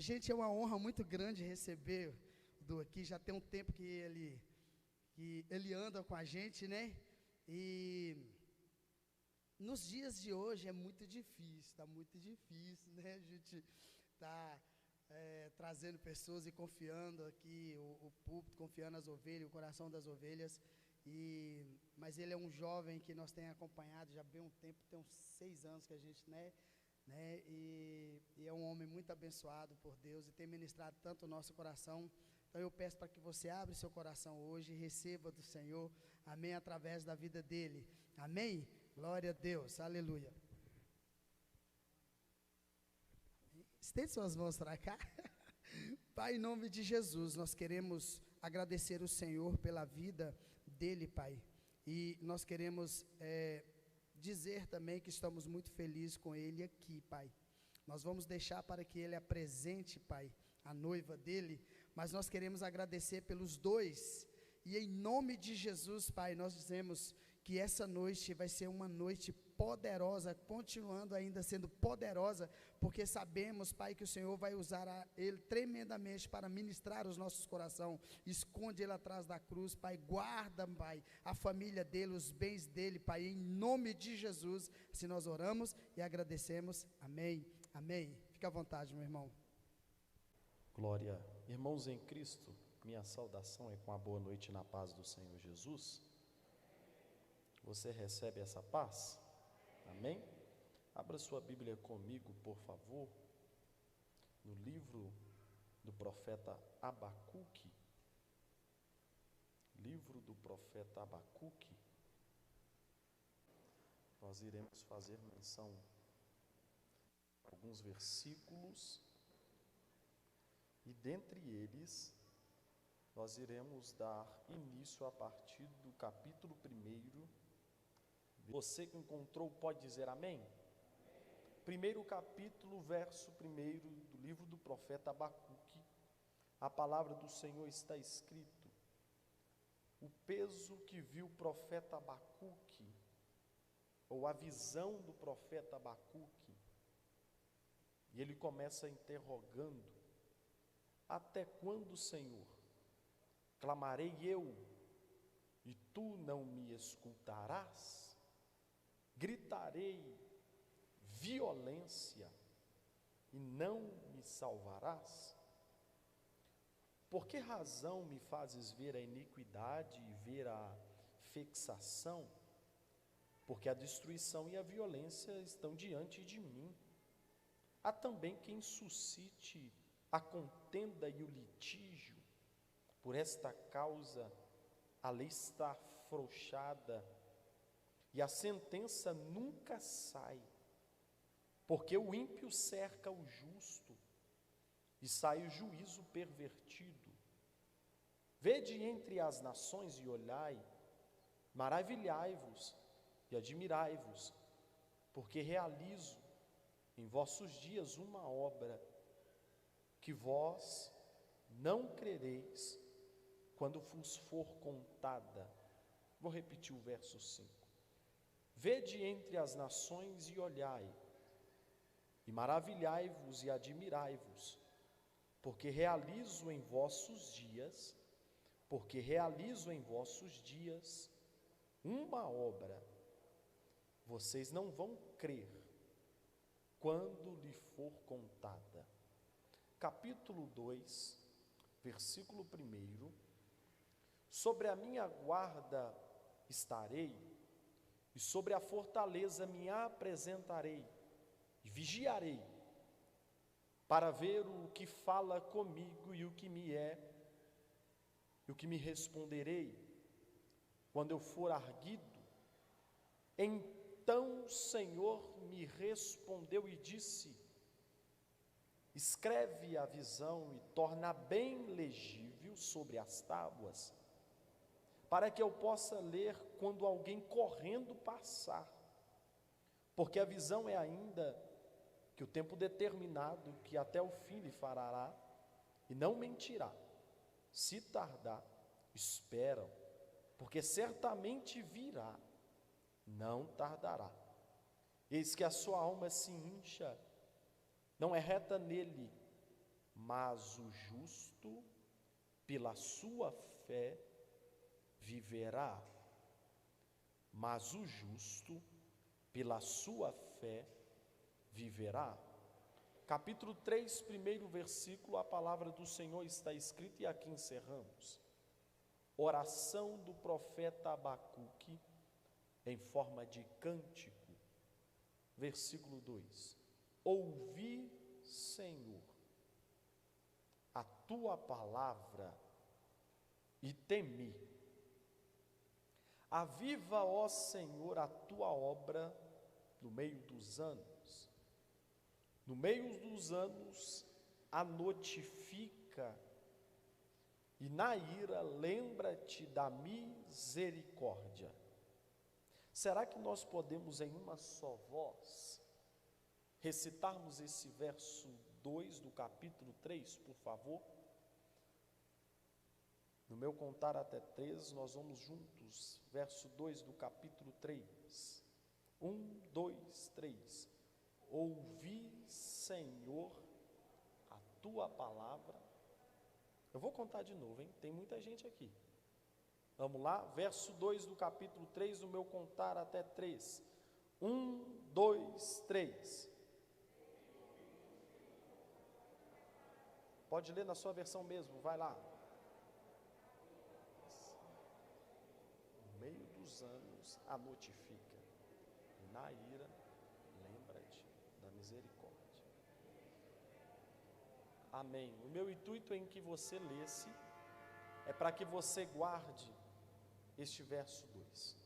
Gente, é uma honra muito grande receber o Du aqui. Já tem um tempo que ele anda com a gente, né? E nos dias de hoje é muito difícil, está muito difícil, né? A gente está trazendo pessoas e confiando aqui o púlpito, confiando as ovelhas, o coração das ovelhas. Mas ele é um jovem que nós temos acompanhado já bem um tempo, tem uns 6 anos que a gente, né? E é um homem muito abençoado por Deus e tem ministrado tanto o nosso coração. Então eu peço para que você abra seu coração hoje e receba do Senhor, amém, através da vida dele, amém? Glória a Deus, aleluia. Estende suas mãos para cá. Pai, em nome de Jesus, nós queremos agradecer o Senhor pela vida dele, Pai, e nós queremos dizer também que estamos muito felizes com ele aqui, Pai. Nós vamos deixar para que ele apresente, Pai, a noiva dele, mas nós queremos agradecer pelos dois, e em nome de Jesus, Pai, nós dizemos que essa noite vai ser uma noite poderosa, continuando ainda sendo poderosa, porque sabemos, Pai, que o Senhor vai usar ele tremendamente para ministrar os nossos corações. Esconde ele atrás da cruz, Pai, guarda, Pai, a família dele, os bens dele, Pai, em nome de Jesus, se nós oramos e agradecemos, amém, amém. Fica à vontade, meu irmão. Glória, irmãos em Cristo, minha saudação é com a boa noite na paz do Senhor Jesus. Você recebe essa paz? Amém? Abra sua Bíblia comigo, por favor, no livro do profeta Abacuque. Livro do profeta Abacuque. Nós iremos fazer menção a alguns versículos, e dentre eles, nós iremos dar início a partir do capítulo 1. Você que encontrou pode dizer amém? Primeiro capítulo, verso 1 do livro do profeta Abacuque, a palavra do Senhor está escrito: o peso que viu o profeta Abacuque, ou a visão do profeta Abacuque, e ele começa interrogando: até quando, Senhor, clamarei eu, e tu não me escutarás? Gritarei violência, e não me salvarás? Por que razão me fazes ver a iniquidade e ver a vexação? Porque a destruição e a violência estão diante de mim. Há também quem suscite a contenda e o litígio. Por esta causa a lei está afrouxada e a sentença nunca sai, porque o ímpio cerca o justo e sai o juízo pervertido. Vede entre as nações e olhai, maravilhai-vos e admirai-vos, porque realizo em vossos dias uma obra que vós não crereis quando vos for contada. Vou repetir o verso 5. Vede entre as nações e olhai, e maravilhai-vos e admirai-vos, porque realizo em vossos dias uma obra. Vocês não vão crer quando lhe for contada. Capítulo 2, versículo 1. Sobre a minha guarda estarei, e sobre a fortaleza me apresentarei, e vigiarei, para ver o que fala comigo e o que me responderei, quando eu for arguido. Então o Senhor me respondeu e disse: escreve a visão e torna bem legível sobre as tábuas, para que eu possa ler quando alguém correndo passar. Porque a visão é ainda que o tempo determinado, que até o fim lhe fará, e não mentirá. Se tardar, esperam, porque certamente virá, não tardará. Eis que a sua alma se incha, não é reta nele, mas o justo, pela sua fé, viverá. Mas o justo, pela sua fé, viverá. Capítulo 3, primeiro versículo, a palavra do Senhor está escrita, e aqui encerramos. Oração do profeta Abacuque, em forma de cântico. Versículo 2: Ouvi, Senhor, a tua palavra e temi. Aviva, ó Senhor, a tua obra no meio dos anos. No meio dos anos a notifica, e na ira lembra-te da misericórdia. Será que nós podemos em uma só voz recitarmos esse verso 2 do capítulo 3, por favor? No meu contar até 3, nós vamos juntos. Verso 2 do capítulo 3. 1, 2, 3. Ouvi, Senhor, a tua palavra. Eu vou contar de novo, hein? Tem muita gente aqui. Vamos lá, verso 2 do capítulo 3, no meu contar até 3. 1, 2, 3. Pode ler na sua versão mesmo, vai lá. No meio dos anos a notifica, e na ira lembra-te da misericórdia. Amém. O meu intuito em que você lesse é para que você guarde este verso 2.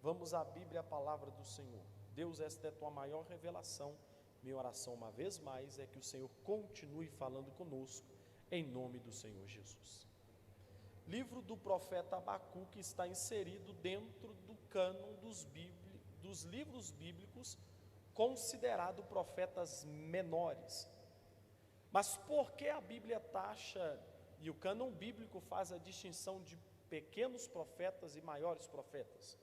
Vamos à Bíblia, a palavra do Senhor. Deus, esta é a tua maior revelação. Minha oração, uma vez mais, é que o Senhor continue falando conosco, em nome do Senhor Jesus. Livro do profeta Abacuque está inserido dentro do cânon dos livros bíblicos, considerado profetas menores. Mas por que a Bíblia taxa, e o cânon bíblico faz a distinção de pequenos profetas e maiores profetas?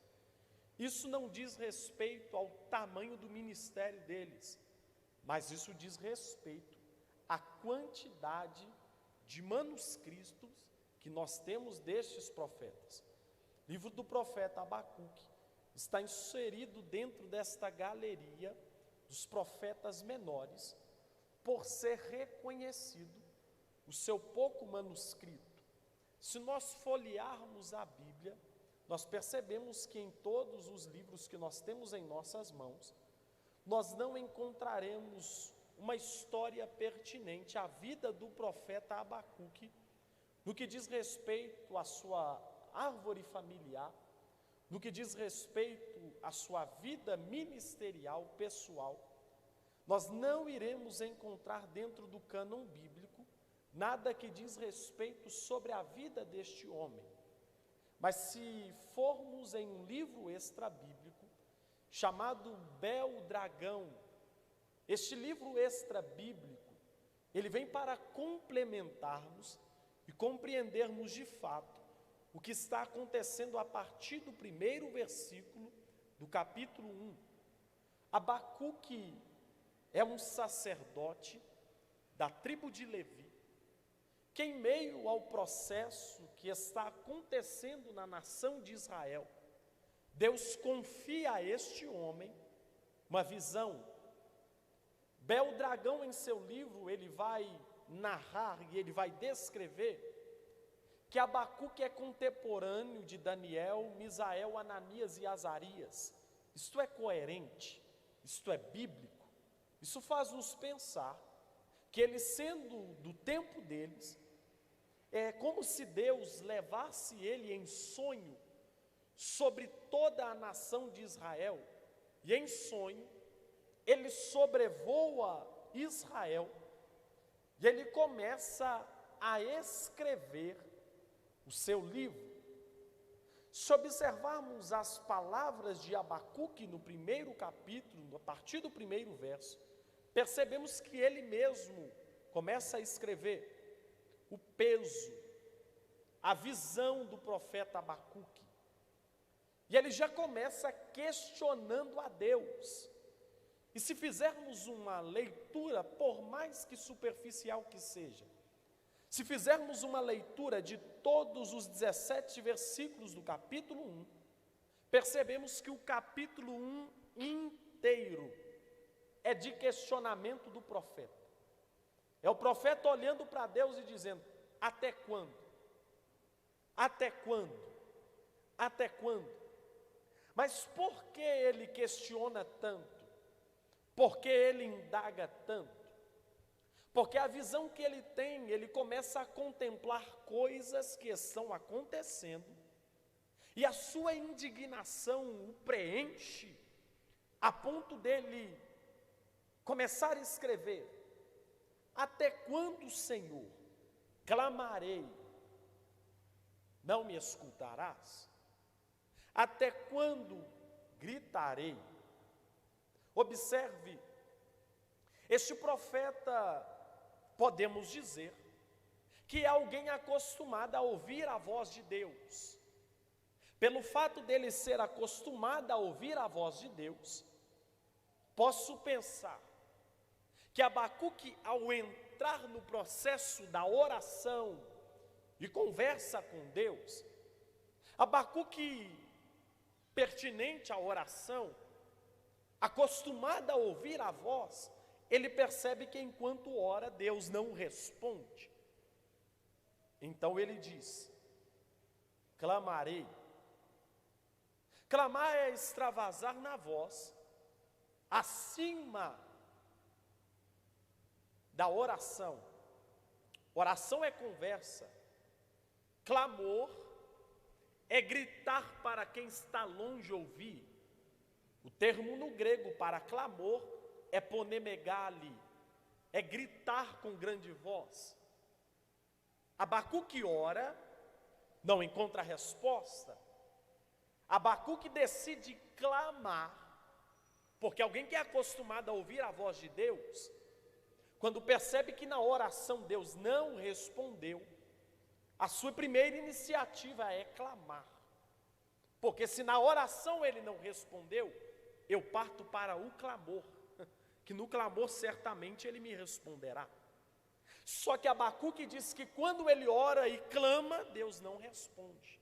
Isso não diz respeito ao tamanho do ministério deles, mas isso diz respeito à quantidade de manuscritos que nós temos destes profetas. O livro do profeta Abacuque está inserido dentro desta galeria dos profetas menores, por ser reconhecido o seu pouco manuscrito. Se nós folhearmos a Bíblia, nós percebemos que em todos os livros que nós temos em nossas mãos, nós não encontraremos uma história pertinente à vida do profeta Abacuque, no que diz respeito à sua árvore familiar, no que diz respeito à sua vida ministerial, pessoal. Nós não iremos encontrar dentro do cânon bíblico nada que diz respeito sobre a vida deste homem. Mas se formos em um livro extra-bíblico, chamado Bel-Dragão, este livro extra-bíblico, ele vem para complementarmos e compreendermos de fato o que está acontecendo a partir do primeiro versículo do capítulo 1. Abacuque é um sacerdote da tribo de Levi, que em meio ao processo que está acontecendo na nação de Israel, Deus confia a este homem uma visão. Bel-Dragão, em seu livro, ele vai narrar e ele vai descrever que Abacuque é contemporâneo de Daniel, Misael, Ananias e Azarias. Isto é coerente, isto é bíblico. Isso faz nos pensar que eles, sendo do tempo deles, é como se Deus levasse ele em sonho sobre toda a nação de Israel, e em sonho ele sobrevoa Israel, e ele começa a escrever o seu livro. Se observarmos as palavras de Abacuque no primeiro capítulo, a partir do primeiro verso, percebemos que ele mesmo começa a escrever o peso, a visão do profeta Abacuque. E ele já começa questionando a Deus. E se fizermos uma leitura, por mais que superficial que seja, se fizermos uma leitura de todos os 17 versículos do capítulo 1, percebemos que o capítulo 1 inteiro é de questionamento do profeta. É o profeta olhando para Deus e dizendo: até quando? Até quando? Até quando? Mas por que ele questiona tanto? Por que ele indaga tanto? Porque a visão que ele tem, ele começa a contemplar coisas que estão acontecendo, e a sua indignação o preenche, a ponto dele começar a escrever: até quando, Senhor, clamarei, não me escutarás? Até quando gritarei? Observe, este profeta, podemos dizer, que é alguém acostumado a ouvir a voz de Deus. Pelo fato dele ser acostumado a ouvir a voz de Deus, posso pensar que Abacuque, ao entrar no processo da oração e conversa com Deus, Abacuque, pertinente à oração, acostumado a ouvir a voz, ele percebe que enquanto ora, Deus não responde. Então ele diz: clamarei. Clamar é extravasar na voz, acima da oração. Oração é conversa. Clamor é gritar para quem está longe ouvir. O termo no grego para clamor é ponemegali, é gritar com grande voz. Abacuque ora, não encontra resposta. Abacuque decide clamar, porque alguém que é acostumado a ouvir a voz de Deus, quando percebe que na oração Deus não respondeu, a sua primeira iniciativa é clamar. Porque se na oração ele não respondeu, eu parto para o clamor, que no clamor certamente ele me responderá. Só que Abacuque diz que quando ele ora e clama, Deus não responde.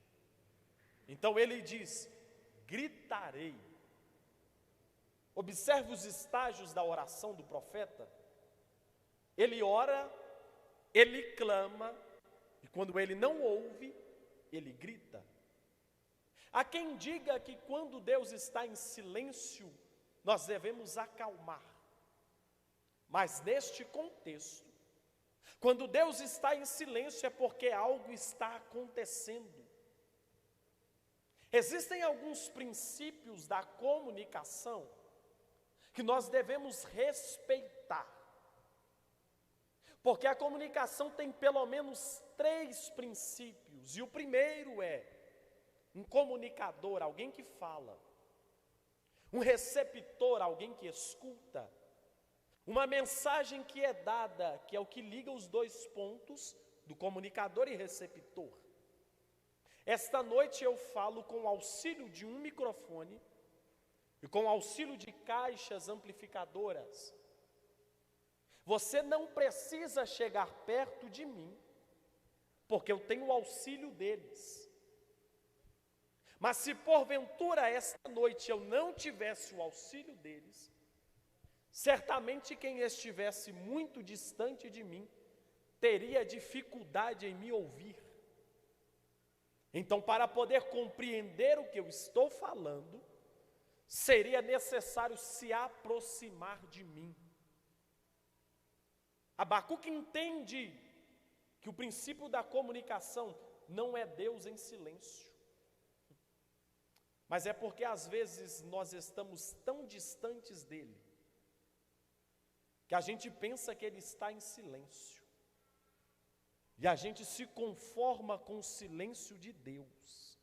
Então ele diz: gritarei. Observe os estágios da oração do profeta. Ele ora, ele clama, e quando ele não ouve, ele grita. Há quem diga que quando Deus está em silêncio, nós devemos acalmar. Mas neste contexto, quando Deus está em silêncio é porque algo está acontecendo. Existem alguns princípios da comunicação que nós devemos respeitar. Porque a comunicação tem pelo menos 3 princípios. E o primeiro é um comunicador, alguém que fala. Um receptor, alguém que escuta. Uma mensagem que é dada, que é o que liga os 2 pontos do comunicador e receptor. Esta noite eu falo com o auxílio de um microfone e com o auxílio de caixas amplificadoras. Você não precisa chegar perto de mim, porque eu tenho o auxílio deles. Mas se porventura esta noite eu não tivesse o auxílio deles, certamente quem estivesse muito distante de mim teria dificuldade em me ouvir. Então, para poder compreender o que eu estou falando, seria necessário se aproximar de mim. Abacuque entende que o princípio da comunicação não é Deus em silêncio, mas é porque às vezes nós estamos tão distantes dele, que a gente pensa que ele está em silêncio, e a gente se conforma com o silêncio de Deus,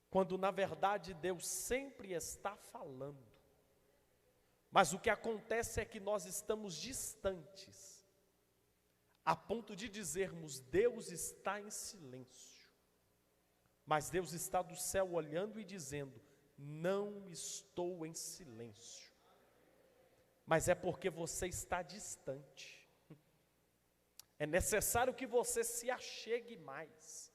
quando na verdade Deus sempre está falando. Mas o que acontece é que nós estamos distantes, a ponto de dizermos: Deus está em silêncio. Mas Deus está do céu olhando e dizendo: não estou em silêncio. mas é porque você está distante. É necessário que você se achegue mais.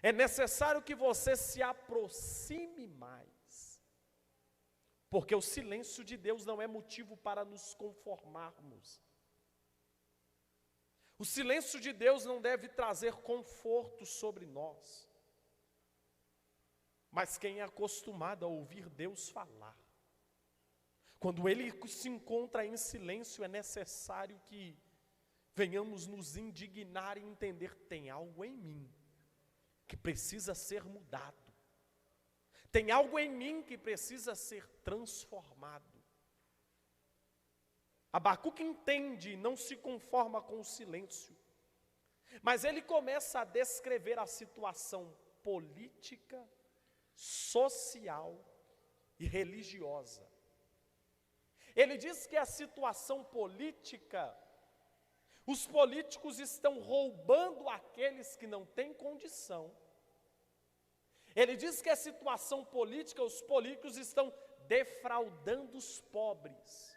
É necessário que você se aproxime mais. Porque o silêncio de Deus não é motivo para nos conformarmos. O silêncio de Deus não deve trazer conforto sobre nós. Mas quem é acostumado a ouvir Deus falar, quando Ele se encontra em silêncio, é necessário que venhamos nos indignar e entender: tem algo em mim que precisa ser mudado. Tem algo em mim que precisa ser transformado. Abacuque entende e não se conforma com o silêncio. Mas ele começa a descrever a situação política, social e religiosa. Ele diz que a situação política, os políticos estão roubando aqueles que não têm condição. Ele diz que a situação política, os políticos estão defraudando os pobres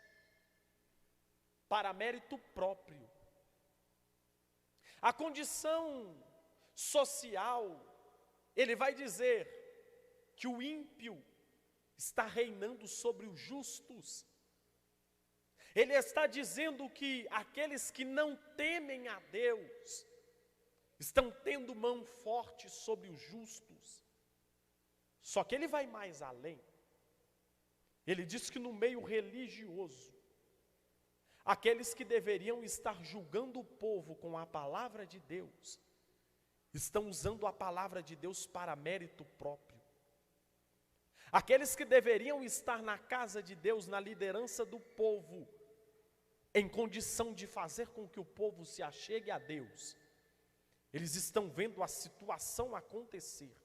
para mérito próprio. A condição social, ele vai dizer que o ímpio está reinando sobre os justos. Ele está dizendo que aqueles que não temem a Deus estão tendo mão forte sobre os justos. Só que ele vai mais além. Ele diz que no meio religioso, aqueles que deveriam estar julgando o povo com a palavra de Deus, estão usando a palavra de Deus para mérito próprio. Aqueles que deveriam estar na casa de Deus, na liderança do povo, em condição de fazer com que o povo se achegue a Deus, eles estão vendo a situação acontecer,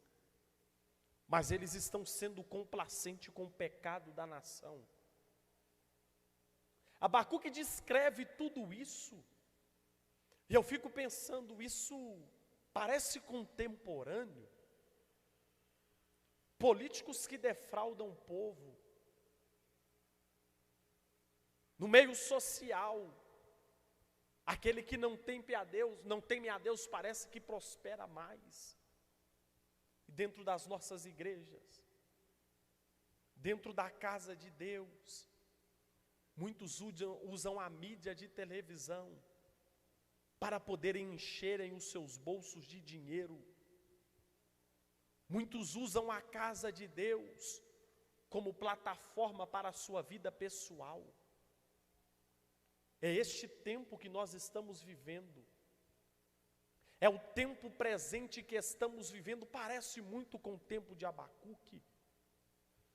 mas eles estão sendo complacentes com o pecado da nação. Abacuque descreve tudo isso, e eu fico pensando, isso parece contemporâneo. Políticos que defraudam o povo, no meio social, aquele que não teme a Deus parece que prospera mais. E dentro das nossas igrejas, dentro da casa de Deus, muitos usam a mídia de televisão para poderem encherem os seus bolsos de dinheiro. Muitos usam a casa de Deus como plataforma para a sua vida pessoal. É este tempo que nós estamos vivendo. É o tempo presente que estamos vivendo, parece muito com o tempo de Abacuque.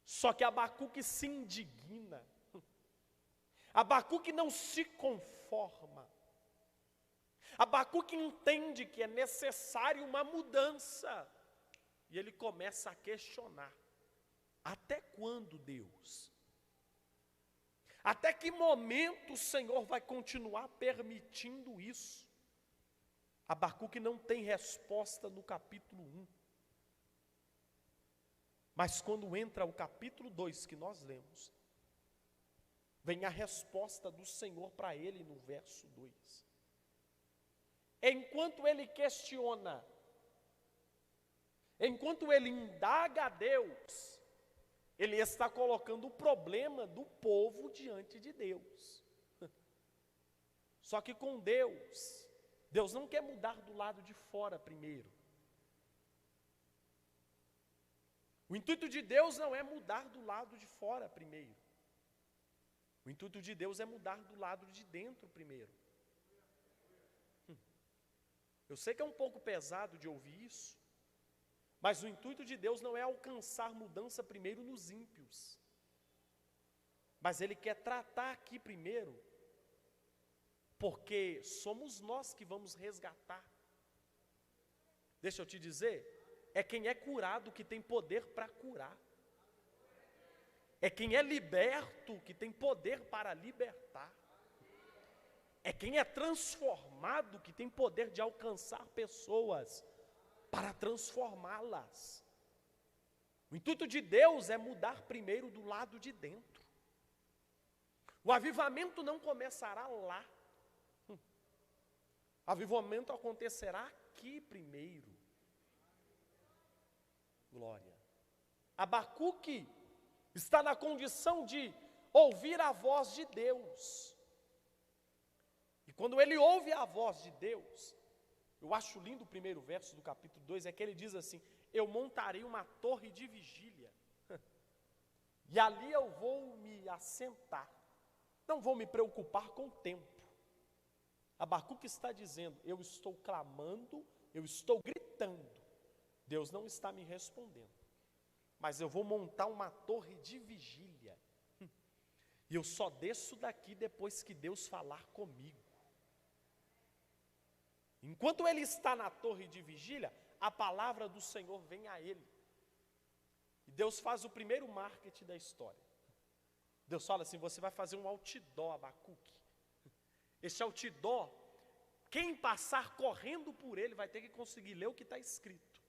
Só que Abacuque se indigna. Abacuque não se conforma. Abacuque entende que é necessário uma mudança. E ele começa a questionar: até quando, Deus? Até que momento o Senhor vai continuar permitindo isso? Abacuque não tem resposta no capítulo 1. Mas quando entra o capítulo 2 que nós lemos, vem a resposta do Senhor para ele no verso 2. Enquanto ele questiona, enquanto ele indaga a Deus, ele está colocando o problema do povo diante de Deus. Só que com Deus, Deus não quer mudar do lado de fora primeiro. O intuito de Deus não é mudar do lado de fora primeiro. O intuito de Deus é mudar do lado de dentro primeiro. Eu sei que é um pouco pesado de ouvir isso, mas o intuito de Deus não é alcançar mudança primeiro nos ímpios, mas Ele quer tratar aqui primeiro, porque somos nós que vamos resgatar. Deixa eu te dizer, é quem é curado que tem poder para curar. É quem é liberto que tem poder para libertar. É quem é transformado que tem poder de alcançar pessoas para transformá-las. O intuito de Deus é mudar primeiro do lado de dentro. O avivamento não começará lá. O avivamento acontecerá aqui primeiro. Glória. Abacuque está na condição de ouvir a voz de Deus. E quando ele ouve a voz de Deus, eu acho lindo o primeiro verso do capítulo 2, é que ele diz assim: eu montarei uma torre de vigília, e ali eu vou me assentar, não vou me preocupar com o tempo. Abacuque está dizendo: eu estou clamando, eu estou gritando, Deus não está me respondendo, mas eu vou montar uma torre de vigília, e eu só desço daqui depois que Deus falar comigo. Enquanto ele está na torre de vigília, a palavra do Senhor vem a ele. E Deus faz o primeiro marketing da história. Deus fala assim: você vai fazer um outdoor, Abacuque. Esse outdoor, quem passar correndo por ele vai ter que conseguir ler o que está escrito.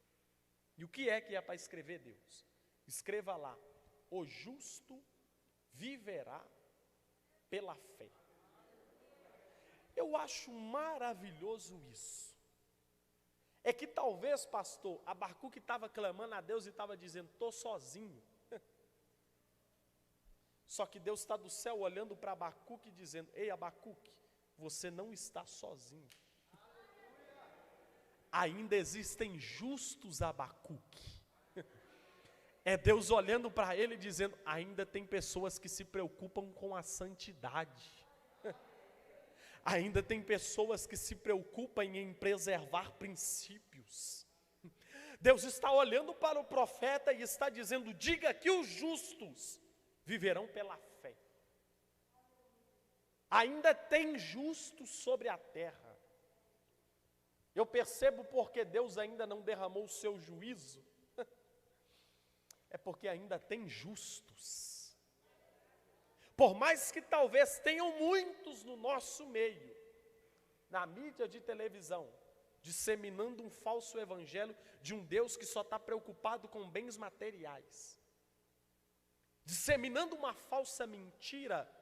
E o que é para escrever, Deus? Escreva lá: o justo viverá pela fé. Eu acho maravilhoso isso. É que talvez, pastor, Abacuque estava clamando a Deus e estava dizendo: estou sozinho. Só que Deus está do céu olhando para Abacuque e dizendo: ei, Abacuque, você não está sozinho. Ainda existem justos, Abacuque. É Deus olhando para ele e dizendo: ainda tem pessoas que se preocupam com a santidade. Ainda tem pessoas que se preocupam em preservar princípios. Deus está olhando para o profeta e está dizendo: diga que os justos viverão pela fé. Ainda tem justos sobre a terra. Eu percebo porque Deus ainda não derramou o seu juízo. É porque ainda tem justos. Por mais que talvez tenham muitos no nosso meio, na mídia de televisão, disseminando um falso evangelho de um Deus que só está preocupado com bens materiais, disseminando uma falsa mentira,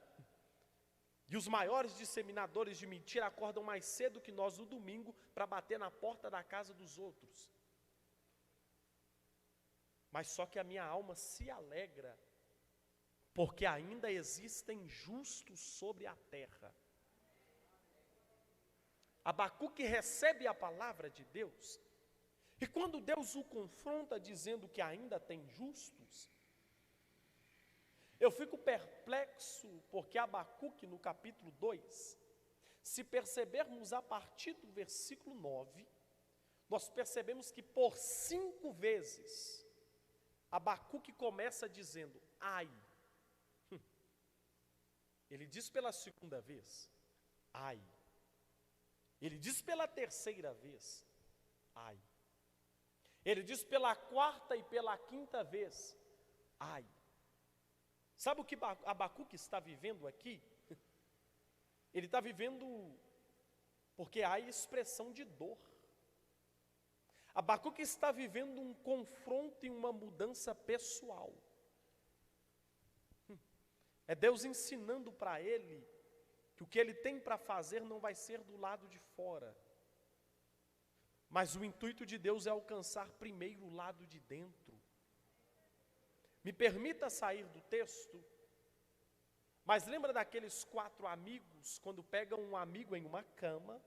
e os maiores disseminadores de mentira acordam mais cedo que nós no domingo para bater na porta da casa dos outros. Mas só que a minha alma se alegra, porque ainda existem justos sobre a terra. Abacuque recebe a palavra de Deus, e quando Deus o confronta dizendo que ainda tem justos, eu fico perplexo, porque Abacuque no capítulo 2, se percebermos a partir do versículo 9, nós percebemos que por 5 vezes, Abacuque começa dizendo: ai. Ele diz pela segunda vez: ai. Ele diz pela terceira vez: ai. Ele diz pela quarta e pela quinta vez: ai. Sabe o que Abacuque está vivendo aqui? Ele está vivendo porque há expressão de dor. Abacuque está vivendo um confronto e uma mudança pessoal. É Deus ensinando para ele que o que ele tem para fazer não vai ser do lado de fora, mas o intuito de Deus é alcançar primeiro o lado de dentro. Me permita sair do texto, mas lembra daqueles 4 amigos, quando pegam um amigo em uma cama,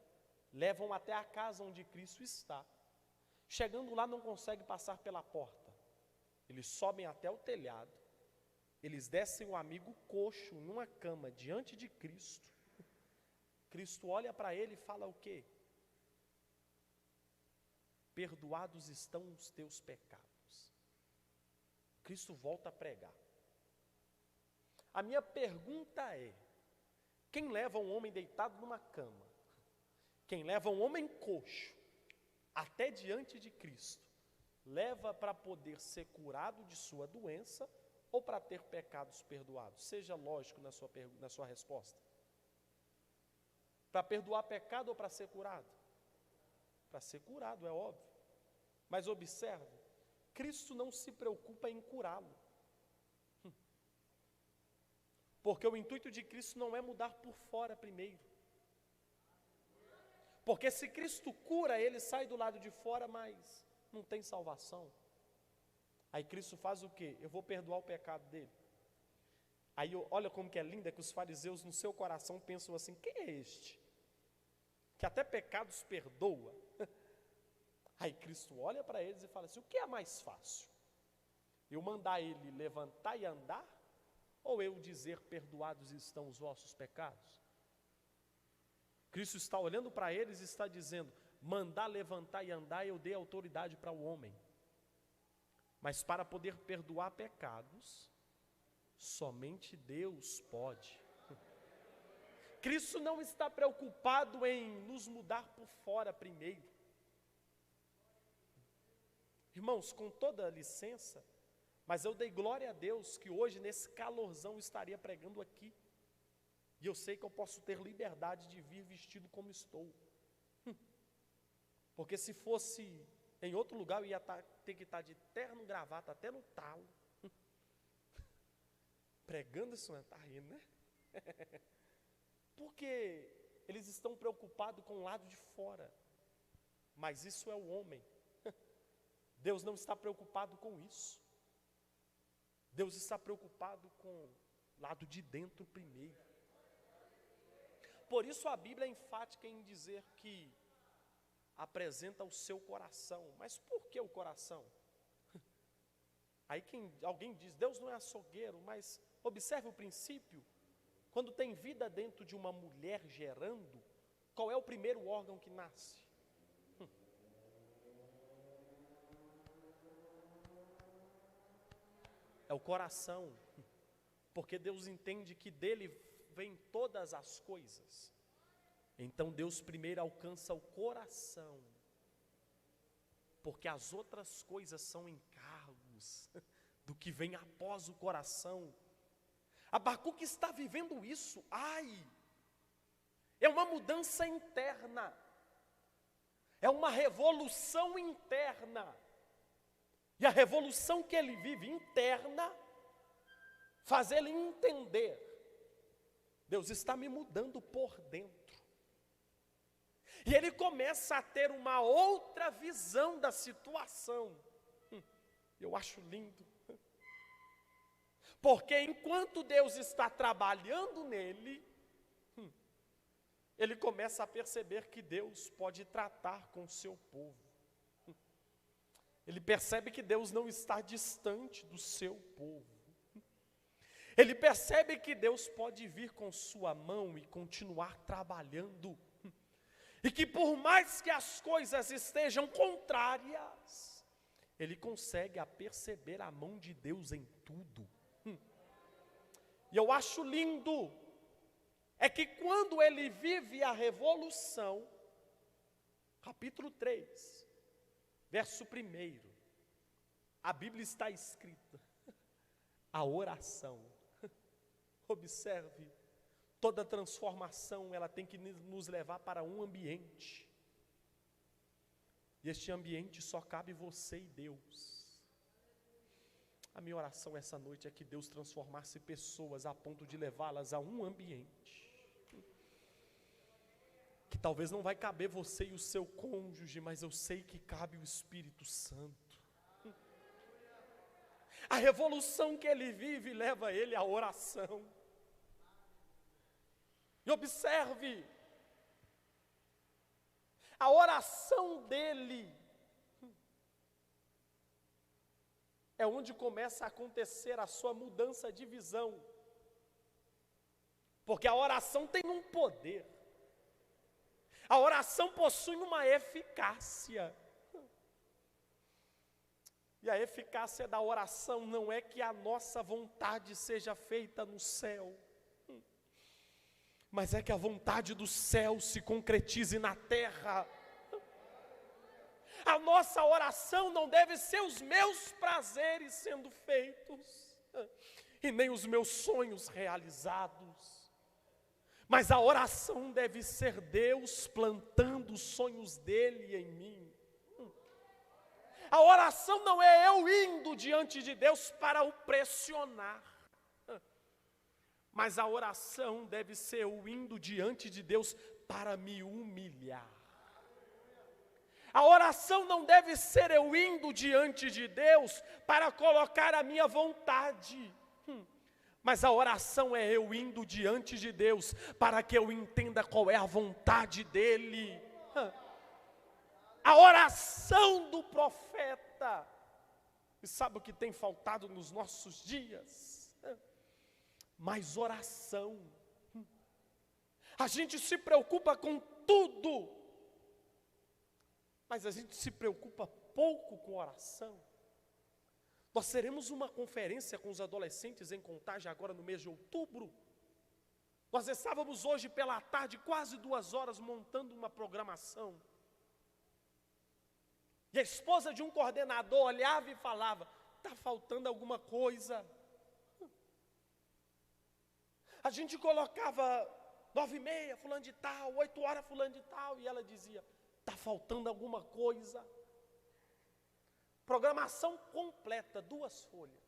levam até a casa onde Cristo está. Chegando lá não conseguem passar pela porta, eles sobem até o telhado, eles descem o amigo coxo numa cama diante de Cristo. Cristo olha para ele e fala o quê? Perdoados estão os teus pecados. Cristo volta a pregar. A minha pergunta é: quem leva um homem deitado numa cama, quem leva um homem coxo até diante de Cristo, leva para poder ser curado de sua doença ou para ter pecados perdoados? Seja lógico na sua resposta. Para perdoar pecado ou para ser curado? Para ser curado, é óbvio. Mas observe, Cristo não se preocupa em curá-lo. Porque o intuito de Cristo não é mudar por fora primeiro. Porque se Cristo cura, ele sai do lado de fora, mas não tem salvação. Aí Cristo faz o quê? Eu vou perdoar o pecado dele. Aí olha como que é lindo, é que os fariseus no seu coração pensam assim, quem é este? Que até pecados perdoa. Aí Cristo olha para eles e fala assim, o que é mais fácil? Eu mandar ele levantar e andar? Ou eu dizer, perdoados estão os vossos pecados? Cristo está olhando para eles e está dizendo, mandar levantar e andar, eu dei autoridade para o homem. Mas para poder perdoar pecados, somente Deus pode. Cristo não está preocupado em nos mudar por fora primeiro. Irmãos, com toda licença, mas eu dei glória a Deus que hoje nesse calorzão estaria pregando aqui. E eu sei que eu posso ter liberdade de vir vestido como estou. Porque se fosse em outro lugar eu ia ter que estar de terno, gravata, até no talo. Pregando isso, está rindo, né? Porque eles estão preocupados com o lado de fora. Mas isso é o homem. Deus não está preocupado com isso. Deus está preocupado com o lado de dentro primeiro. Por isso a Bíblia é enfática em dizer que apresenta o seu coração. Mas por que o coração? Aí alguém diz, Deus não é açougueiro, mas observe o princípio. Quando tem vida dentro de uma mulher gerando, qual é o primeiro órgão que nasce? É o coração. Porque Deus entende que dele vem todas as coisas. Então Deus primeiro alcança o coração. Porque as outras coisas são encargos do que vem após o coração. Abacuque está vivendo isso. É uma mudança interna. É uma revolução interna. E a revolução que ele vive interna faz ele entender. Deus está me mudando por dentro. E ele começa a ter uma outra visão da situação. Eu acho lindo. Porque enquanto Deus está trabalhando nele, ele começa a perceber que Deus pode tratar com o seu povo. Ele percebe que Deus não está distante do seu povo. Ele percebe que Deus pode vir com sua mão e continuar trabalhando. E que por mais que as coisas estejam contrárias, ele consegue perceber a mão de Deus em tudo. E eu acho lindo, é que quando ele vive a revolução, capítulo 3, verso 1, a Bíblia está escrita, a oração. Observe, toda transformação ela tem que nos levar para um ambiente. E este ambiente só cabe você e Deus. A minha oração essa noite é que Deus transformasse pessoas a ponto de levá-las a um ambiente que talvez não vai caber você e o seu cônjuge, mas eu sei que cabe o Espírito Santo. A revolução que ele vive leva ele à oração. E observe, a oração dele é onde começa a acontecer a sua mudança de visão. Porque a oração tem um poder. A oração possui uma eficácia. E a eficácia da oração não é que a nossa vontade seja feita no céu, mas é que a vontade do céu se concretize na terra. A nossa oração não deve ser os meus prazeres sendo feitos, e nem os meus sonhos realizados, mas a oração deve ser Deus plantando os sonhos dele em mim. A oração não é eu indo diante de Deus para o pressionar, Mas a oração deve ser eu indo diante de Deus para me humilhar. A oração não deve ser eu indo diante de Deus para colocar a minha vontade. Mas a oração é eu indo diante de Deus para que eu entenda qual é a vontade dEle. A oração do profeta. E sabe o que tem faltado nos nossos dias? Mais oração. A gente se preocupa com tudo, mas a gente se preocupa pouco com oração. Nós teremos uma conferência com os adolescentes em Contagem agora no mês de outubro. Nós estávamos hoje pela tarde, quase 2 horas, montando uma programação. E a esposa de um coordenador olhava e falava: está faltando alguma coisa. A gente colocava 9h30, fulano de tal, 8 horas, fulano de tal, e ela dizia: está faltando alguma coisa. Programação completa, 2 folhas.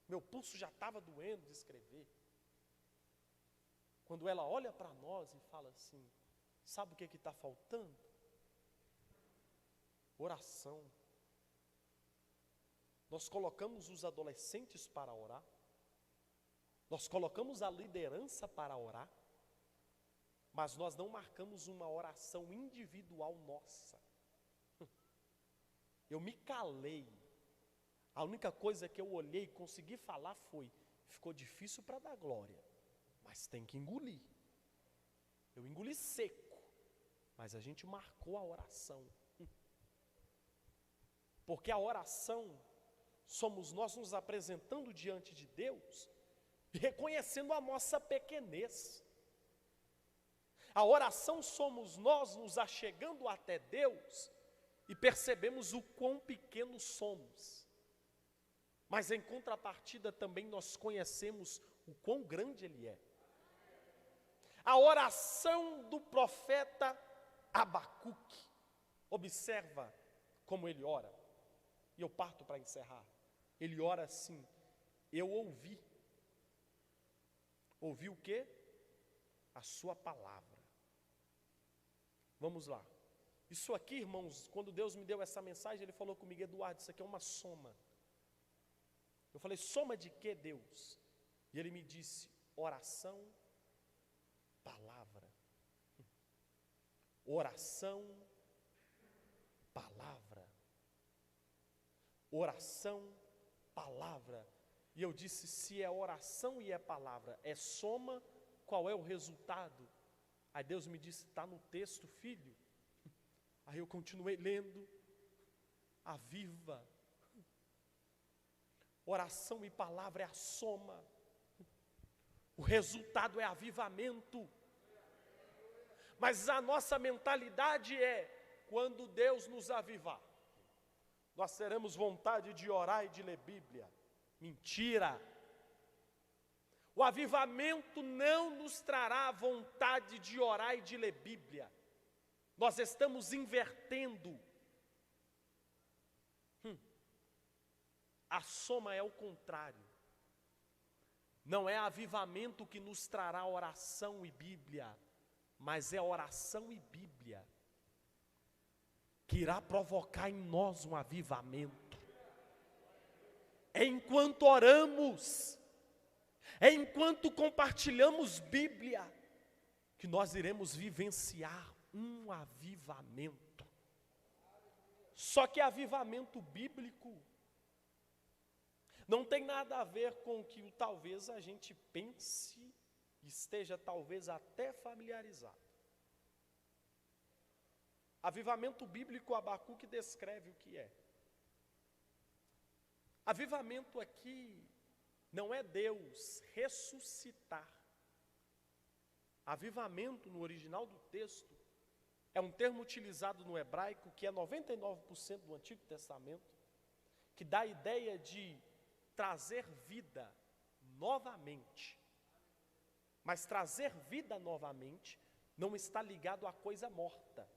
Meu pulso já estava doendo de escrever. Quando ela olha para nós e fala assim: sabe o que está faltando? Oração. Nós colocamos os adolescentes para orar. Nós colocamos a liderança para orar. Mas nós não marcamos uma oração individual nossa. Eu me calei. A única coisa que eu olhei e consegui falar foi: ficou difícil para dar glória, mas tem que engolir. Eu engoli seco, mas a gente marcou a oração. Porque a oração somos nós nos apresentando diante de Deus e reconhecendo a nossa pequenez. A oração somos nós nos achegando até Deus e percebemos o quão pequenos somos. Mas em contrapartida também nós conhecemos o quão grande Ele é. A oração do profeta Abacuque, observa como ele ora. E eu parto para encerrar. Ele ora assim: eu ouvi. Ouvi o quê? A sua palavra. Vamos lá. Isso aqui, irmãos, quando Deus me deu essa mensagem, Ele falou comigo: Eduardo, isso aqui é uma soma. Eu falei: soma de quê, Deus? E Ele me disse: oração, palavra. Oração, palavra. Oração, palavra. E eu disse: se é oração e é palavra, é soma, qual é o resultado? Aí Deus me disse: está no texto, filho. Aí eu continuei lendo. Aviva. Oração e palavra é a soma. O resultado é avivamento. Mas a nossa mentalidade é: quando Deus nos avivar, nós teremos vontade de orar e de ler Bíblia. Mentira! O avivamento não nos trará vontade de orar e de ler Bíblia. Nós estamos invertendo. A soma é o contrário. Não é avivamento que nos trará oração e Bíblia, mas é oração e Bíblia que irá provocar em nós um avivamento. É enquanto oramos, é enquanto compartilhamos Bíblia, que nós iremos vivenciar um avivamento. Só que avivamento bíblico não tem nada a ver com o que talvez a gente pense, esteja talvez até familiarizado. Avivamento bíblico, Abacuque descreve o que é. Avivamento aqui não é Deus ressuscitar. Avivamento, no original do texto, é um termo utilizado no hebraico, que é 99% do Antigo Testamento, que dá a ideia de trazer vida novamente. Mas trazer vida novamente não está ligado à coisa morta.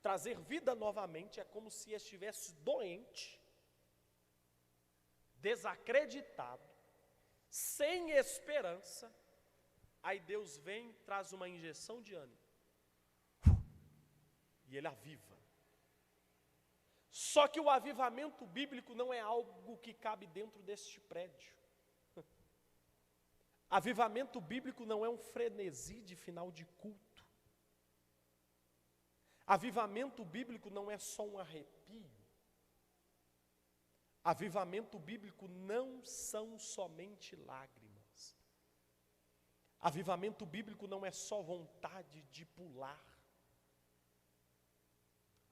Trazer vida novamente é como se estivesse doente, desacreditado, sem esperança, aí Deus vem, traz uma injeção de ânimo, e ele aviva. Só que o avivamento bíblico não é algo que cabe dentro deste prédio. Avivamento bíblico não é um frenesi de final de culto. Avivamento bíblico não é só um arrepio. Avivamento bíblico não são somente lágrimas. Avivamento bíblico não é só vontade de pular.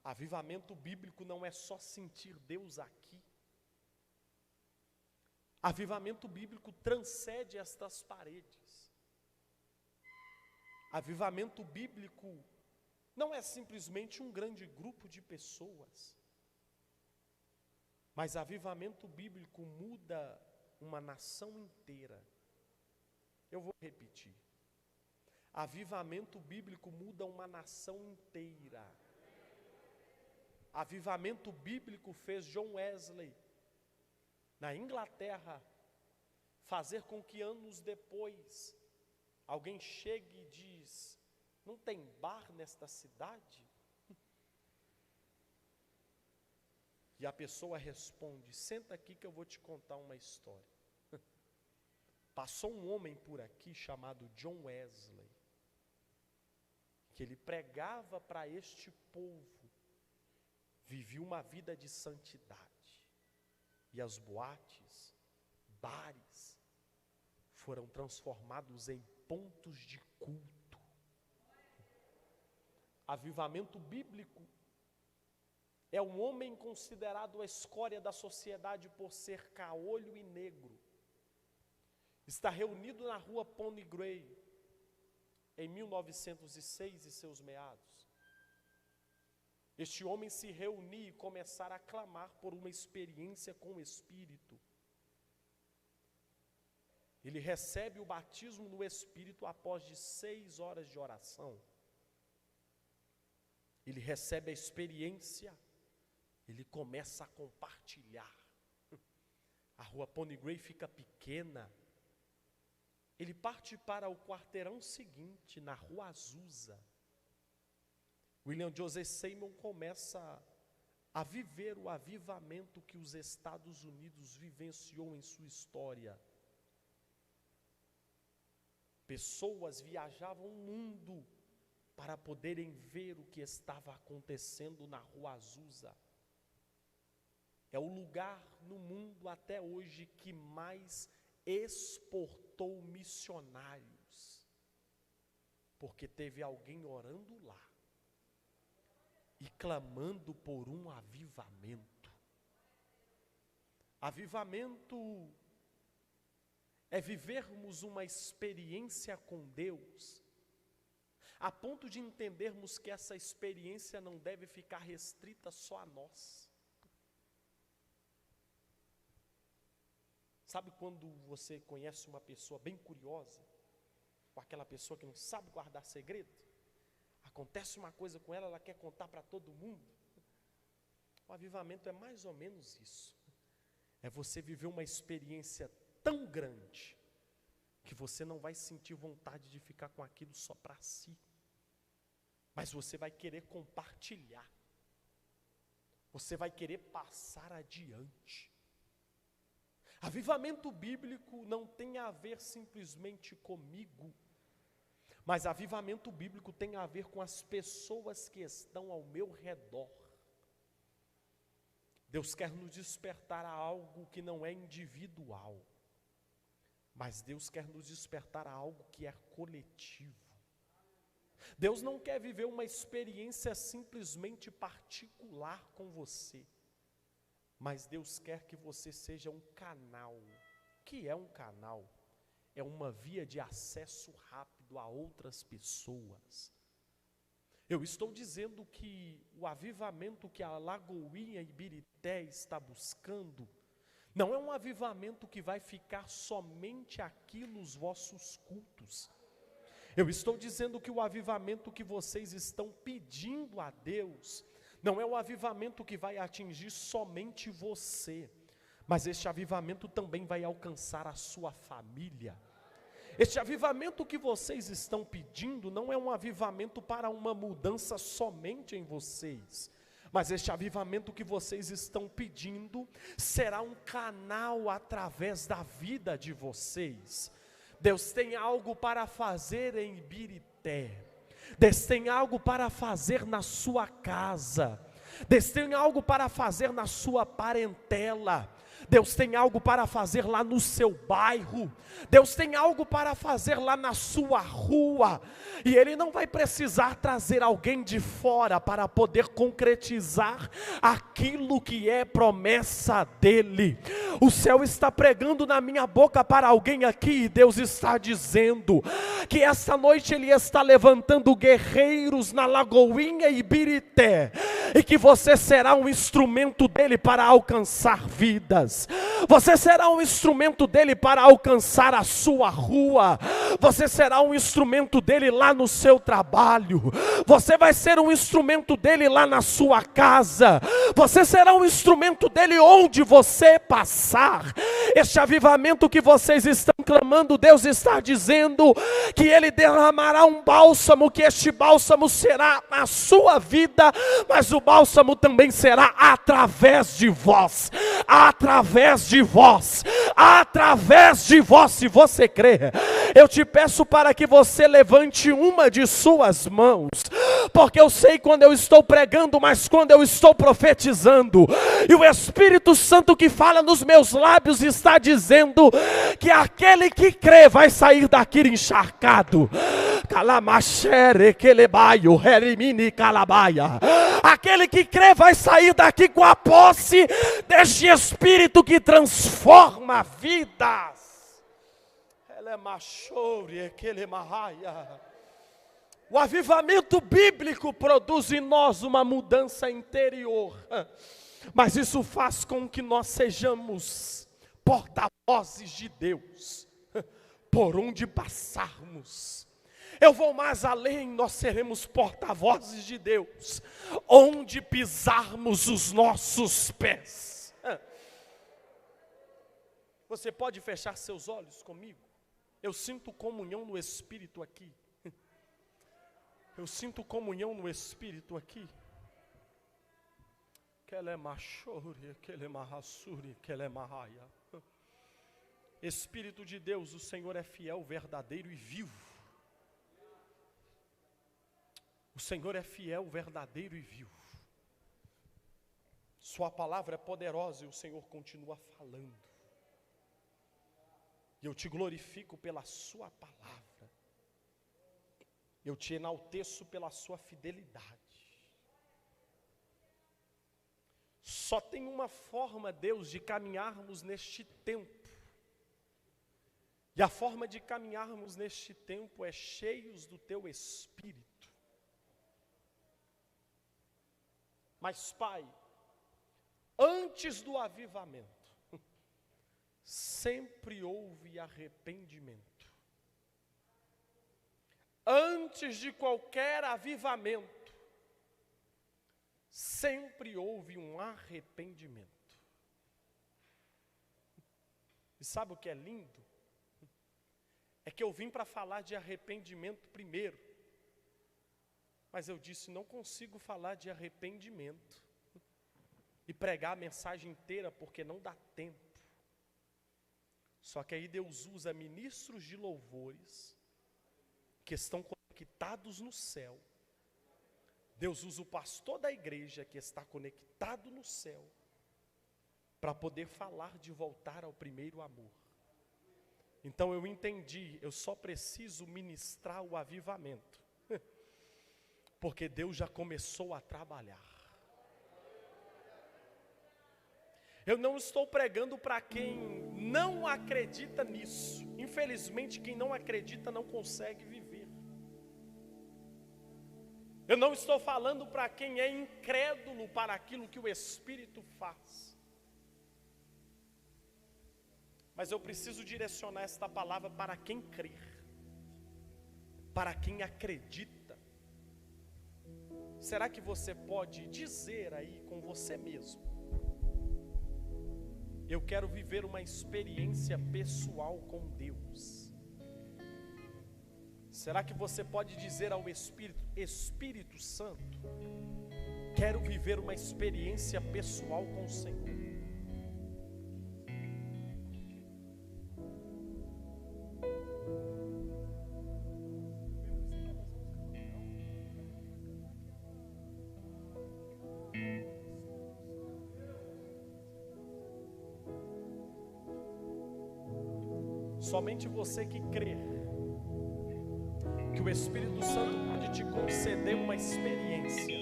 Avivamento bíblico não é só sentir Deus aqui. Avivamento bíblico transcende estas paredes. Avivamento bíblico não é simplesmente um grande grupo de pessoas. Mas avivamento bíblico muda uma nação inteira. Eu vou repetir. Avivamento bíblico muda uma nação inteira. Avivamento bíblico fez John Wesley, na Inglaterra, fazer com que anos depois, alguém chegue e diz, não tem bar nesta cidade? E a pessoa responde, senta aqui que eu vou te contar uma história. Passou um homem por aqui chamado John Wesley, que ele pregava para este povo, vivia uma vida de santidade, e as boates, bares, foram transformados em pontos de culto. Avivamento bíblico é um homem considerado a escória da sociedade por ser caolho e negro. Está reunido na rua Pony Gray, em 1906 e seus meados. Este homem se reunir e começar a clamar por uma experiência com o Espírito. Ele recebe o batismo no Espírito após de 6 horas de oração. Ele recebe a experiência, ele começa a compartilhar. A rua Pony Gray fica pequena. Ele parte para o quarteirão seguinte, na rua Azusa. William Joseph Seymour começa a viver o avivamento que os Estados Unidos vivenciou em sua história. Pessoas viajavam o mundo para poderem ver o que estava acontecendo na rua Azusa. É o lugar no mundo até hoje que mais exportou missionários, porque teve alguém orando lá e clamando por um avivamento. Avivamento é vivermos uma experiência com Deus, a ponto de entendermos que essa experiência não deve ficar restrita só a nós. Sabe quando você conhece uma pessoa bem curiosa, ou aquela pessoa que não sabe guardar segredo? Acontece uma coisa com ela, ela quer contar para todo mundo. O avivamento é mais ou menos isso. É você viver uma experiência tão grande, que você não vai sentir vontade de ficar com aquilo só para si. Mas você vai querer compartilhar. Você vai querer passar adiante. Avivamento bíblico não tem a ver simplesmente comigo, mas avivamento bíblico tem a ver com as pessoas que estão ao meu redor. Deus quer nos despertar a algo que não é individual, mas Deus quer nos despertar a algo que é coletivo. Deus não quer viver uma experiência simplesmente particular com você, mas Deus quer que você seja um canal. O que é um canal? É uma via de acesso rápido a outras pessoas. Eu estou dizendo que o avivamento que a Lagoinha Ibirité está buscando, não é um avivamento que vai ficar somente aqui nos vossos cultos. Eu estou dizendo que o avivamento que vocês estão pedindo a Deus, não é o avivamento que vai atingir somente você, Mas este avivamento também vai alcançar a sua família. Este avivamento que vocês estão pedindo não é um avivamento para uma mudança somente em vocês, mas este avivamento que vocês estão pedindo será um canal através da vida de vocês. Deus tem algo para fazer em Ibirité, Deus tem algo para fazer na sua casa, Deus tem algo para fazer na sua parentela, Deus tem algo para fazer lá no seu bairro, Deus tem algo para fazer lá na sua rua, e Ele não vai precisar trazer alguém de fora para poder concretizar aquilo que é promessa dEle. O céu está pregando na minha boca para alguém aqui, e Deus está dizendo que esta noite Ele está levantando guerreiros na Lagoinha e Ibirité, e que você será um instrumento dEle para alcançar vidas. Você será um instrumento dEle para alcançar a sua rua. Você será um instrumento dEle lá no seu trabalho. Você vai ser um instrumento dEle lá na sua casa. Você será um instrumento dEle onde você passar. Este avivamento que vocês estão clamando, Deus está dizendo que Ele derramará um bálsamo, que este bálsamo será a sua vida, mas o bálsamo também será através de vós. Através de vós, através de vós, se você crer, eu te peço para que você levante uma de suas mãos, porque eu sei quando eu estou pregando, mas quando eu estou profetizando, e o Espírito Santo que fala nos meus lábios está dizendo que aquele que crê vai sair daqui encharcado. Aquele que crê vai sair daqui com a posse deste Espírito que transforma vidas. O avivamento bíblico produz em nós uma mudança interior, mas isso faz com que nós sejamos porta-vozes de Deus, por onde passarmos. Eu vou mais além, nós seremos porta-vozes de Deus, onde pisarmos os nossos pés. Você pode fechar seus olhos comigo? Eu sinto comunhão no Espírito aqui. Eu sinto comunhão no Espírito aqui. Espírito de Deus, o Senhor é fiel, verdadeiro e vivo. O Senhor é fiel, verdadeiro e vivo. Sua palavra é poderosa e o Senhor continua falando. E eu te glorifico pela sua palavra. Eu te enalteço pela sua fidelidade. Só tem uma forma, Deus, de caminharmos neste tempo. E a forma de caminharmos neste tempo é cheios do teu Espírito. Mas, Pai, antes do avivamento, sempre houve arrependimento. Antes de qualquer avivamento, sempre houve um arrependimento. E sabe o que é lindo? É que eu vim para falar de arrependimento primeiro. Mas eu disse, não consigo falar de arrependimento e pregar a mensagem inteira, porque não dá tempo. Só que aí Deus usa ministros de louvores, que estão conectados no céu. Deus usa o pastor da igreja, que está conectado no céu, para poder falar de voltar ao primeiro amor. Então eu entendi, eu só preciso ministrar o avivamento. Porque Deus já começou a trabalhar. Eu não estou pregando para quem não acredita nisso. Infelizmente, quem não acredita não consegue viver. Eu não estou falando para quem é incrédulo para aquilo que o Espírito faz. Mas eu preciso direcionar esta palavra para quem crer, para quem acredita. Será que você pode dizer aí com você mesmo? Eu quero viver uma experiência pessoal com Deus. Será que você pode dizer ao Espírito: Espírito Santo, quero viver uma experiência pessoal com o Senhor? Somente você que crê que o Espírito Santo pode te conceder uma experiência.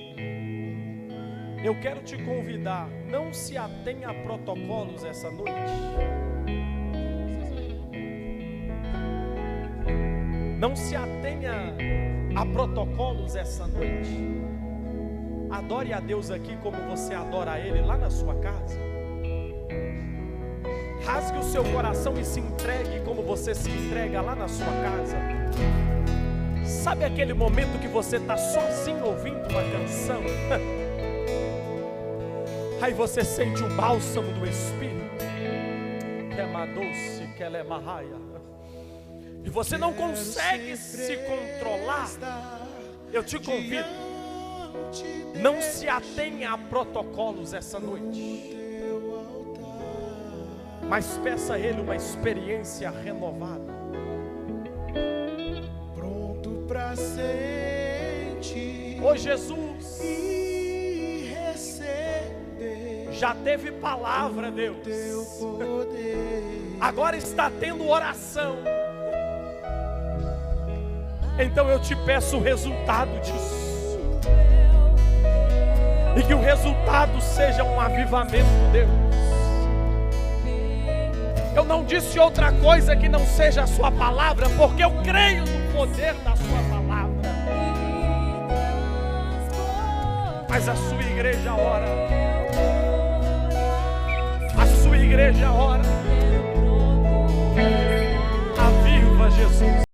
Eu quero te convidar, não se atenha a protocolos essa noite. Não se atenha a protocolos essa noite. Adore a Deus aqui como você adora a Ele lá na sua casa. Rasgue o seu coração e se entregue como você se entrega lá na sua casa. Sabe aquele momento que você está sozinho ouvindo uma canção? Aí você sente o bálsamo do Espírito, que é doce, que ela é marraia, e você não consegue se controlar. Eu te convido, não se atenha a protocolos essa noite, mas peça a Ele uma experiência renovada. Pronto para sentir. Ô Jesus, E receber já teve palavra, Deus. teu poder. Agora está tendo oração. Então eu te peço o resultado disso. E que o resultado seja um avivamento, Deus. Eu não disse outra coisa que não seja a sua palavra, porque eu creio no poder da sua palavra. Mas a sua igreja ora. A sua igreja ora. Aviva, Jesus.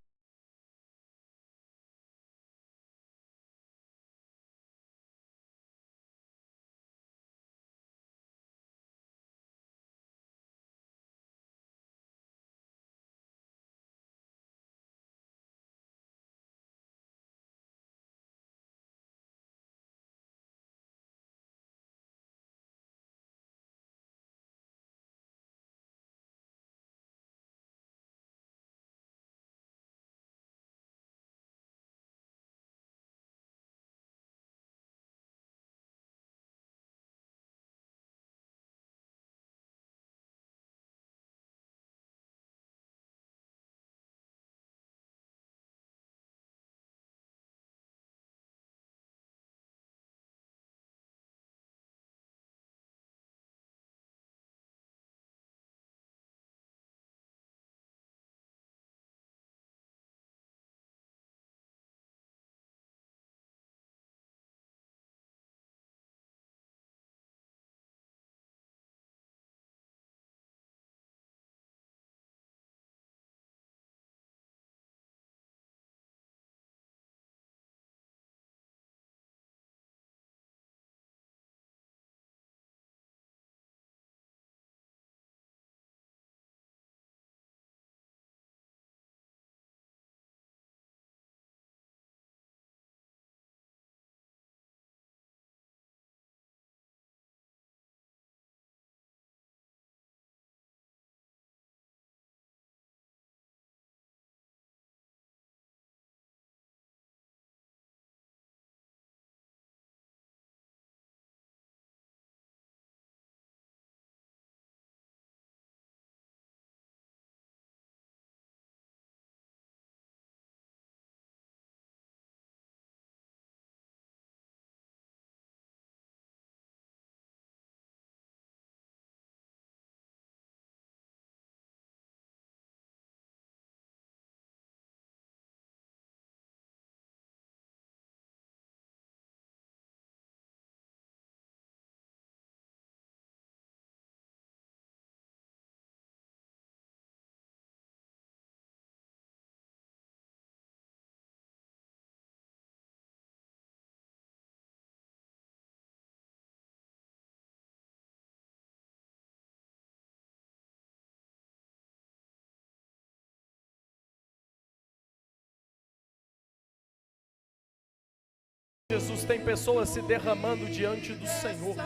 Jesus, tem pessoas se derramando diante do Senhor,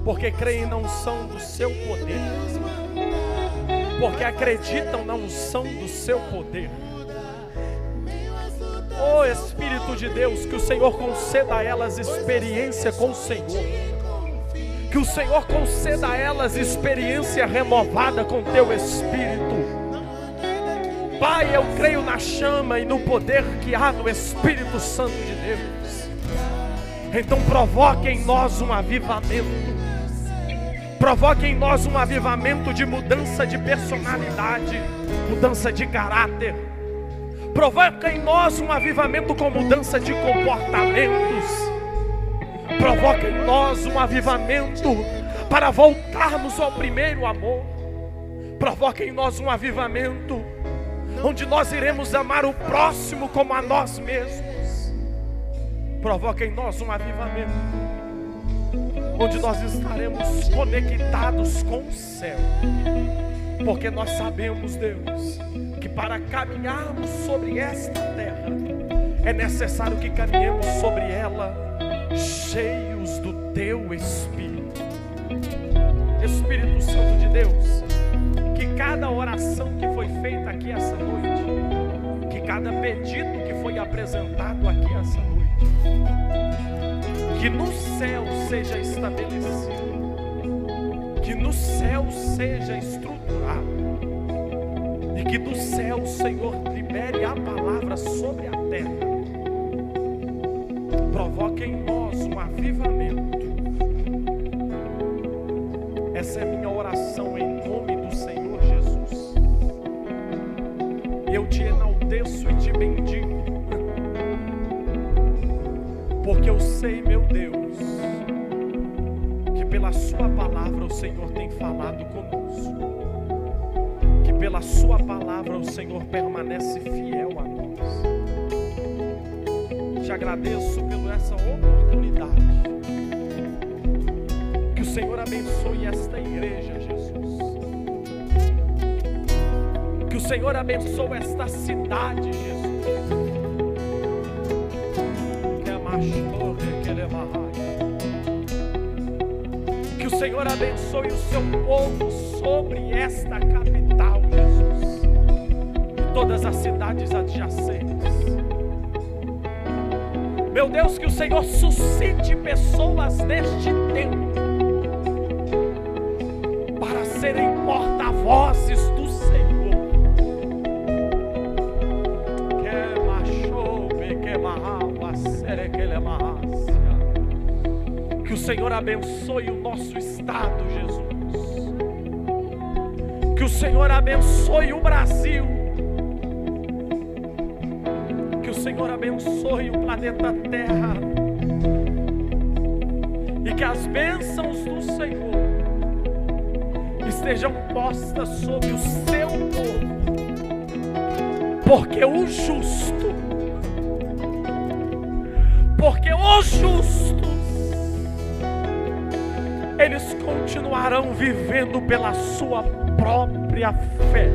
porque creem na unção do seu poder, porque acreditam na unção do seu poder. Oh Espírito de Deus, que o Senhor conceda a elas experiência com o Senhor, que o Senhor conceda a elas experiência renovada com teu Espírito. Pai, eu creio na chama e no poder que há no Espírito Santo de Deus. Então provoque em nós um avivamento. Provoque em nós um avivamento de mudança de personalidade, mudança de caráter. Provoque em nós um avivamento com mudança de comportamentos. Provoque em nós um avivamento para voltarmos ao primeiro amor. Provoque em nós um avivamento onde nós iremos amar o próximo como a nós mesmos. Provoque em nós um avivamento onde nós estaremos conectados com o céu, porque nós sabemos, Deus, que para caminharmos sobre esta terra é necessário que caminhemos sobre ela cheios do teu Espírito. Espírito Santo de Deus, que cada oração que foi feita aqui essa noite, que cada pedido que foi apresentado aqui essa noite, que no céu seja estabelecido, que no céu seja estruturado, e que do céu o Senhor libere a palavra sobre a terra. Provoque em nós um avivamento. Essa é a minha oração em nome do Senhor Jesus. Eu te enalteço e te bendigo, porque eu sei, meu Deus, que pela sua palavra o Senhor tem falado conosco, que pela sua palavra o Senhor permanece fiel a nós. Te agradeço por essa oportunidade. Que o Senhor abençoe esta igreja, Jesus. Que o Senhor abençoe esta cidade, Jesus. Que o Senhor abençoe o seu povo sobre esta capital, Jesus, e todas as cidades adjacentes. Meu Deus, que o Senhor suscite pessoas neste tempo para serem porta-vozes do Senhor. Que o Senhor abençoe o nosso estado, Jesus. Que o Senhor abençoe o Brasil. Que o Senhor abençoe o planeta Terra. E que as bênçãos do Senhor estejam postas sobre o seu povo. Porque os justos, eles continuarão vivendo pela sua própria fé.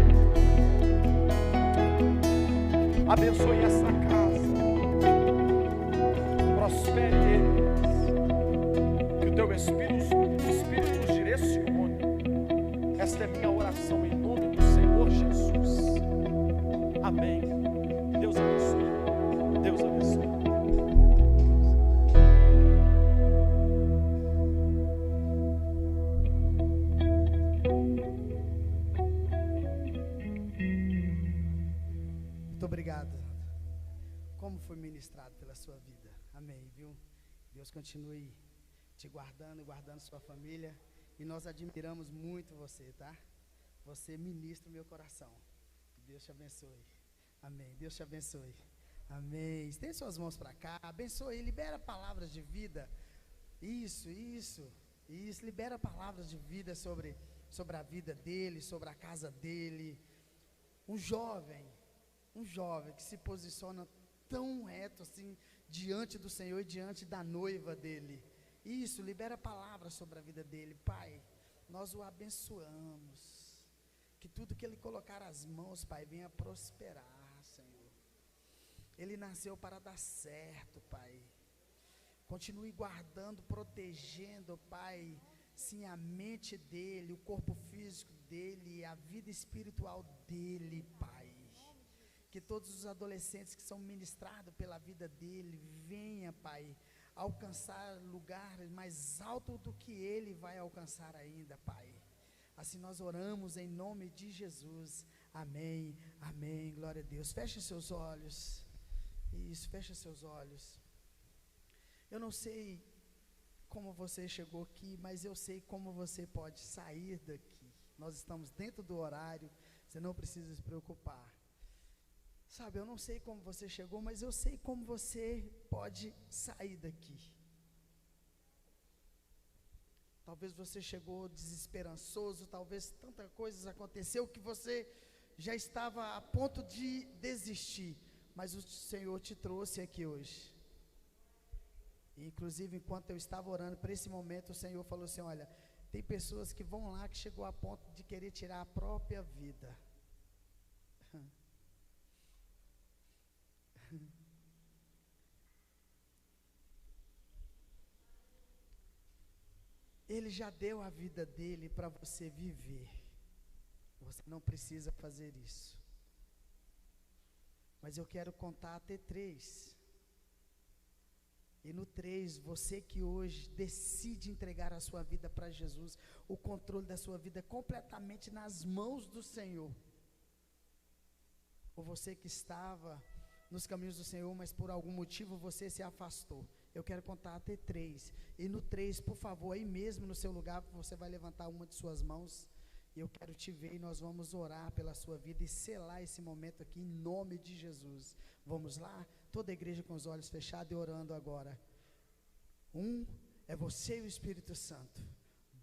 Abençoe essa casa, prospere eles, que o teu Espírito os direcione. Esta é minha oração em nome do Senhor Jesus. Amém. Deus abençoe. Deus abençoe. Obrigado. Como foi ministrado pela sua vida. Amém, viu? Deus continue te guardando e guardando sua família. E nós admiramos muito você, tá? Você ministra o meu coração. Que Deus te abençoe. Amém. Deus te abençoe. Amém. Estende suas mãos para cá. Abençoe. Libera palavras de vida. Isso. Libera palavras de vida sobre a vida dele, sobre a casa dele. Um jovem que se posiciona tão reto assim diante do Senhor e diante da noiva dele. Isso, libera palavras sobre a vida dele. Pai, nós o abençoamos. Que tudo que ele colocar as mãos, Pai, venha prosperar, Senhor. Ele nasceu para dar certo, Pai. Continue guardando, protegendo, Pai, sim, a mente dele, o corpo físico dele, a vida espiritual dele, Pai. Que todos os adolescentes que são ministrados pela vida dele, venha, Pai, alcançar lugar mais alto do que ele vai alcançar ainda, Pai. Assim nós oramos em nome de Jesus. Amém, amém, glória a Deus. Feche seus olhos. Isso, feche seus olhos. Eu não sei como você chegou aqui, mas eu sei como você pode sair daqui. Nós estamos dentro do horário, você não precisa se preocupar. Sabe, eu não sei como você chegou, mas eu sei como você pode sair daqui. Talvez você chegou desesperançoso, talvez tanta coisa aconteceu que você já estava a ponto de desistir, mas o Senhor te trouxe aqui hoje. Inclusive, enquanto eu estava orando para esse momento, o Senhor falou assim: olha, tem pessoas que vão lá que chegou a ponto de querer tirar a própria vida. Ele já deu a vida dele para você viver. Você não precisa fazer isso. Mas eu quero contar até 3. E no 3, você que hoje decide entregar a sua vida para Jesus, o controle da sua vida completamente nas mãos do Senhor. Ou você que estava nos caminhos do Senhor, mas por algum motivo você se afastou. Eu quero contar até 3. E no 3, por favor, aí mesmo no seu lugar, você vai levantar uma de suas mãos. E eu quero te ver e nós vamos orar pela sua vida e selar esse momento aqui em nome de Jesus. Vamos lá? Toda a igreja com os olhos fechados e orando agora. 1, é você e o Espírito Santo.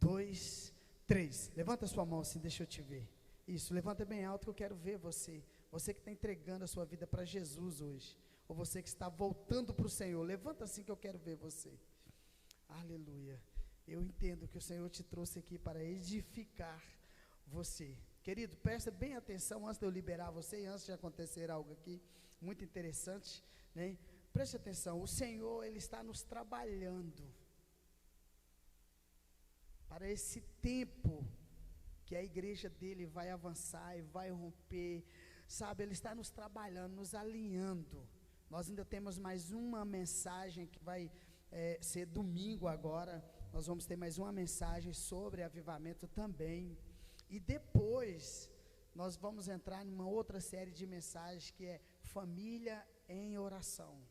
2, 3. Levanta a sua mão assim, deixa eu te ver. Isso, levanta bem alto que eu quero ver você. Você que está entregando a sua vida para Jesus hoje. Ou você que está voltando para o Senhor. Levanta assim que eu quero ver você. Aleluia. Eu entendo que o Senhor te trouxe aqui para edificar você. Querido, presta bem atenção antes de eu liberar você e antes de acontecer algo aqui muito interessante, né? Preste atenção, o Senhor, Ele está nos trabalhando para esse tempo que a igreja dele vai avançar e vai romper, sabe? Ele está nos trabalhando, nos alinhando. Nós ainda temos mais uma mensagem que vai ser domingo agora. Nós vamos ter mais uma mensagem sobre avivamento também. E depois nós vamos entrar numa outra série de mensagens que é família em oração.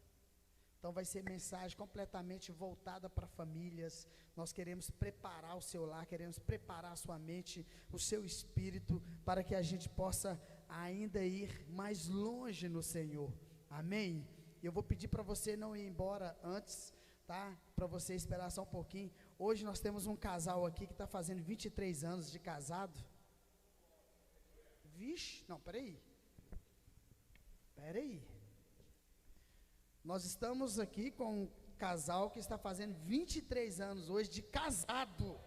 Então vai ser mensagem completamente voltada para famílias. Nós queremos preparar o seu lar, queremos preparar a sua mente, o seu espírito, para que a gente possa ainda ir mais longe no Senhor. Amém? Eu vou pedir para você não ir embora antes, tá? Para você esperar só um pouquinho. Hoje nós temos um casal aqui que está fazendo 23 anos de casado. Vixe, não, peraí. Nós estamos aqui com um casal que está fazendo 23 anos hoje de casado.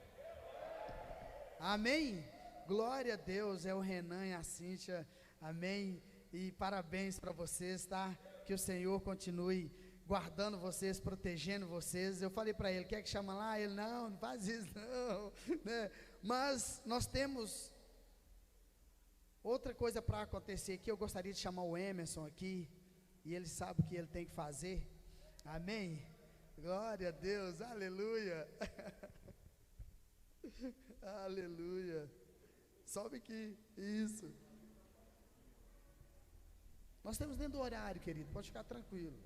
Amém? Glória a Deus, é o Renan e a Cíntia. Amém? E parabéns para vocês, tá? Que o Senhor continue guardando vocês, protegendo vocês. Eu falei para ele, quer que chama lá? Ele, não faz isso não, né? Mas nós temos outra coisa para acontecer aqui. Eu gostaria de chamar o Emerson aqui, e ele sabe o que ele tem que fazer. Amém? Glória a Deus, aleluia. Aleluia. Sobe aqui, isso. Nós estamos dentro do horário, querido, pode ficar tranquilo.